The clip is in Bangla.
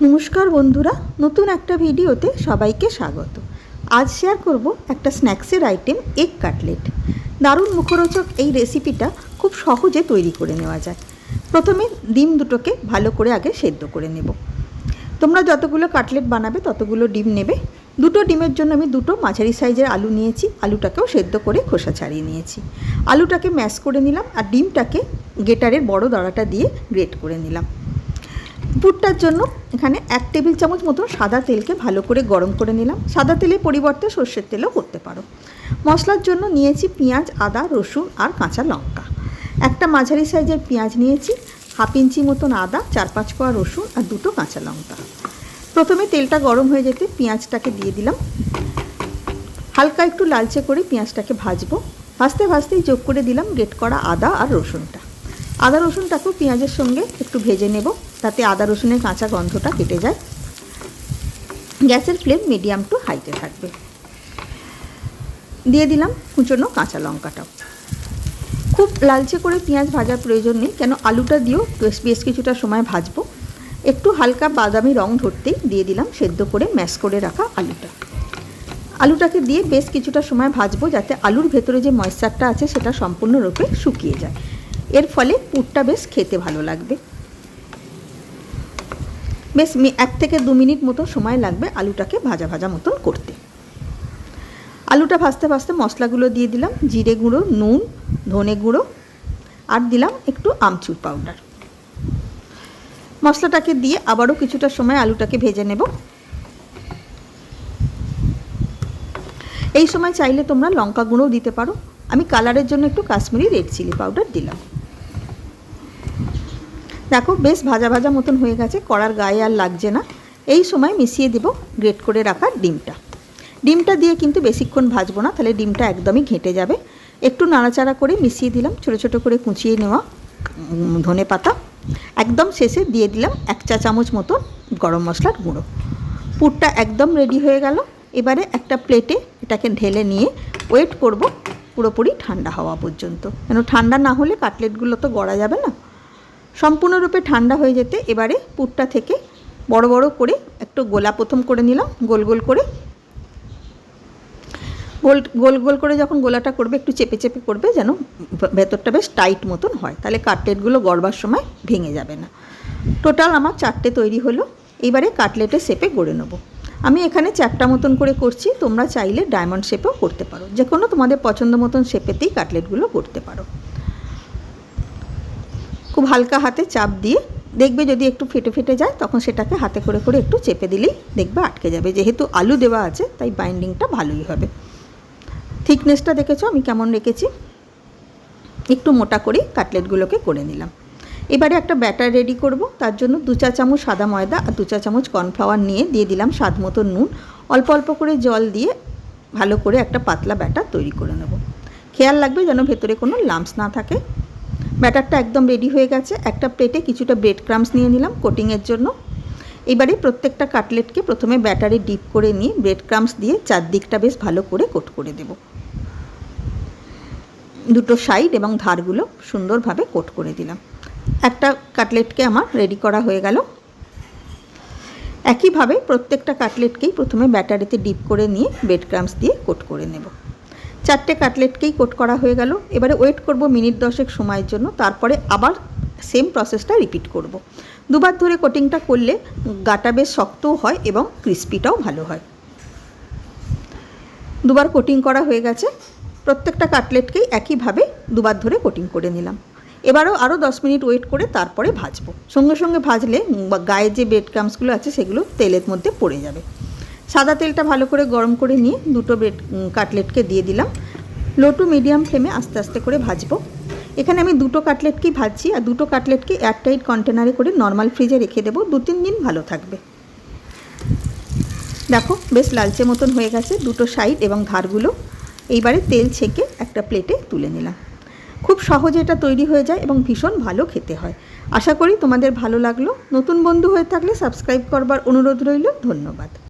নমস্কার বন্ধুরা, নতুন একটা ভিডিওতে সবাইকে স্বাগত। আজ শেয়ার করব একটা স্ন্যাক্সের আইটেম, এগ কাটলেট। দারুণ মুখরোচক এই রেসিপিটা খুব সহজে তৈরি করে নেওয়া যায়। প্রথমে ডিম দুটোকে ভালো করে আগে সেদ্ধ করে নেব। তোমরা যতগুলো কাটলেট বানাবে ততগুলো ডিম নেবে। দুটো ডিমের জন্য আমি দুটো মাঝারি সাইজের আলু নিয়েছি। আলুটাকেও সেদ্ধ করে খোসা ছাড়িয়ে নিয়েছি। আলুটাকে ম্যাশ করে নিলাম আর ডিমটাকে গ্রেটারের বড় দাঁড়াটা দিয়ে গ্রেট করে নিলাম। পুরটার জন্য এখানে 1 টেবিল চামচ মতো সাদা তেলকে ভালো করে গরম করে নিলাম। সাদা তেলের পরিবর্তে সর্ষের তেলও করতে পারো। মশলার জন্য নিয়েছি পেঁয়াজ, আদা, রসুন আর কাঁচা লঙ্কা। একটা মাঝারি সাইজের পেঁয়াজ নিয়েছি, 1/2 ইঞ্চি মতন আদা, 4-5 কোয়া রসুন আর 2 কাঁচা লঙ্কা। প্রথমে তেলটা গরম হয়ে যেতে পেঁয়াজটাকে দিয়ে দিলাম। হালকা একটু লালচে করে পেঁয়াজটাকে ভাজবো। ভাজতে ভাজতেই যোগ করে দিলাম গ্রেট করা আদা আর রসুনটা। আদা রসুনটাকেও পেঁয়াজের সঙ্গে একটু ভেজে নেব, তাতে আদা রসুনের কাঁচা গন্ধটা কেটে যায়। গ্যাসের ফ্লেম মিডিয়াম টু হাইতে থাকবে। দিয়ে দিলাম কুচনো কাঁচা লঙ্কাটাও। খুব লালচে করে পেঁয়াজ ভাজার প্রয়োজন নেই, কেন আলুটা দিয়েও বেশ কিছুটা সময় ভাজবো। একটু হালকা বাদামি রং ধরতেই দিয়ে দিলাম সেদ্ধ করে ম্যাশ করে রাখা আলুটা। আলুটাকে দিয়ে বেশ কিছুটা সময় ভাজবো, যাতে আলুর ভেতরে যে ময়েশ্চারটা আছে সেটা সম্পূর্ণরূপে শুকিয়ে যায়। এর ফলে পুরটা বেশ খেতে ভালো লাগবে। বেশ 1 থেকে 2 মিনিট মতো সময় লাগবে আলুটাকে ভাজা ভাজা মতন করতে। আলুটা ভাজতে ভাজতে মশলাগুলো দিয়ে দিলাম। জিরে গুঁড়ো, নুন, ধনে গুঁড়ো আর দিলাম একটু আমচুর পাউডার। মশলাটাকে দিয়ে আবারও কিছুটা সময় আলুটাকে ভেজে নেব। এই সময় চাইলে তোমরা লঙ্কা গুঁড়োও দিতে পারো। আমি কালারের জন্য একটু কাশ্মীরি রেড চিলি পাউডার দিলাম। দেখো বেশ ভাজা ভাজা মতন হয়ে গেছে, কড়ার গায়ে আর লাগছে না। এই সময় মিশিয়ে দেব গ্রেট করে রাখা ডিমটা। ডিমটা দিয়ে কিন্তু বেশিক্ষণ ভাজবো না, তাহলে ডিমটা একদমই ঘেঁটে যাবে। একটু নাড়াচাড়া করে মিশিয়ে দিলাম ছোটো ছোটো করে কুচিয়ে নেওয়া ধনে পাতা। একদম শেষে দিয়ে দিলাম 1 চা চামচ মতো গরম মশলার গুঁড়ো। পুরটা একদম রেডি হয়ে গেল। এবারে একটা প্লেটে এটাকে ঢেলে নিয়ে ওয়েট করব পুরোপুরি ঠান্ডা হওয়া পর্যন্ত, কেন ঠান্ডা না হলে কাটলেটগুলো তো গড়া যাবে না। সম্পূর্ণরূপে ঠান্ডা হয়ে যেতে এবারে পুরটা থেকে বড় বড় করে একটু গোলা প্রথম করে নিলাম। গোল গোল করে গোল গোল করে যখন গোলাটা করবে একটু চেপে চেপে করবে, যেন ভেতরটা বেশ টাইট মতন হয়, তাহলে কাটলেটগুলো গড়বার সময় ভেঙে যাবে না। টোটাল আমার 4টে তৈরি হলো। এবারে কাটলেটের শেপে গড়ে নেব। আমি এখানে চ্যাপ্টা মতন করে করছি, তোমরা চাইলে ডায়মন্ড শেপেও করতে পারো। যে কোনো তোমাদের পছন্দ মতন শেপেতেই কাটলেটগুলো করতে পারো। খুব হালকা হাতে চাপ দিয়ে দেখবে যদি একটু ফেটে ফেটে যায়, তখন সেটাকে হাতে করে করে একটু চেপে দিলেই দেখবে আটকে যাবে। যেহেতু আলু দেওয়া আছে তাই বাইন্ডিংটা ভালোই হবে। থিকনেসটা দেখেছো আমি কেমন রেখেছি। একটু মোটা করে কাটলেটগুলোকে করে নিলাম। এবারে একটা ব্যাটার রেডি করব। তার জন্য 2 চা চামচ সাদা ময়দা আর 2 চা চামচ কর্নফ্লাওয়ার নিয়ে দিয়ে দিলাম স্বাদ মতো নুন। অল্প অল্প করে জল দিয়ে ভালো করে একটা পাতলা ব্যাটার তৈরি করে নেব। খেয়াল রাখবে যেন ভেতরে কোনো লাম্পস না থাকে। ব্যাটারটা একদম রেডি হয়ে গেছে। একটা প্লেটে কিছুটা ব্রেড ক্রাম্বস নিয়ে নিলাম কোটিংয়ের জন্য। এবারে প্রত্যেকটা কাটলেটকে প্রথমে ব্যাটারে ডিপ করে নিয়ে ব্রেড ক্রাম্বস দিয়ে চারদিকটা বেশ ভালো করে কোট করে দেব। দুটো সাইড এবং ধারগুলো সুন্দরভাবে কোট করে দিলাম। একটা কাটলেটকে আমার রেডি করা হয়ে গেল। একইভাবে প্রত্যেকটা কাটলেটকেই প্রথমে ব্যাটারিতে ডিপ করে নিয়ে ব্রেড ক্রাম্বস দিয়ে কোট করে নেব। 4টে কাটলেটকেই কোট করা হয়ে গেল। এবারে ওয়েট করব মিনিট 10 সময়ের জন্য। তারপরে আবার সেম প্রসেসটা রিপিট করব। দুবার ধরে কোটিংটা করলে গাটা বেশ শক্তও হয় এবং ক্রিস্পিটাও ভালো হয়। দুবার কোটিং করা হয়ে গেছে। প্রত্যেকটা কাটলেটকেই একইভাবে দুবার ধরে কোটিং করে নিলাম। এবারও আরও 10 মিনিট ওয়েট করে তারপরে ভাজবো। সঙ্গে সঙ্গে ভাজলে গায়ে যে ব্রেড ক্রাম্বসগুলো আছে সেগুলো তেলের মধ্যে পড়ে যাবে। সাদা তেলটা ভালো করে গরম করে নিয়ে দুটো কাটলেটকে দিয়ে দিলাম। লো টু মিডিয়াম ফ্লেমে আস্তে আস্তে করে ভাজবো। এখানে আমি দুটো কাটলেটকেই ভাজছি আর দুটো কাটলেটকে এয়ারটাইট কন্টেনারে করে নর্মাল ফ্রিজে রেখে দেবো। 2-3 দিন ভালো থাকবে। দেখো বেশ লালচে মতন হয়ে গেছে দুটো সাইড এবং ধারগুলো। এইবারে তেল ছেঁকে একটা প্লেটে তুলে নিলাম। খুব সহজে এটা তৈরি হয়ে যায় এবং ভীষণ ভালো খেতে হয়। আশা করি তোমাদের ভালো লাগলো। নতুন বন্ধু হয়ে থাকলে সাবস্ক্রাইব করবার অনুরোধ রইল। ধন্যবাদ।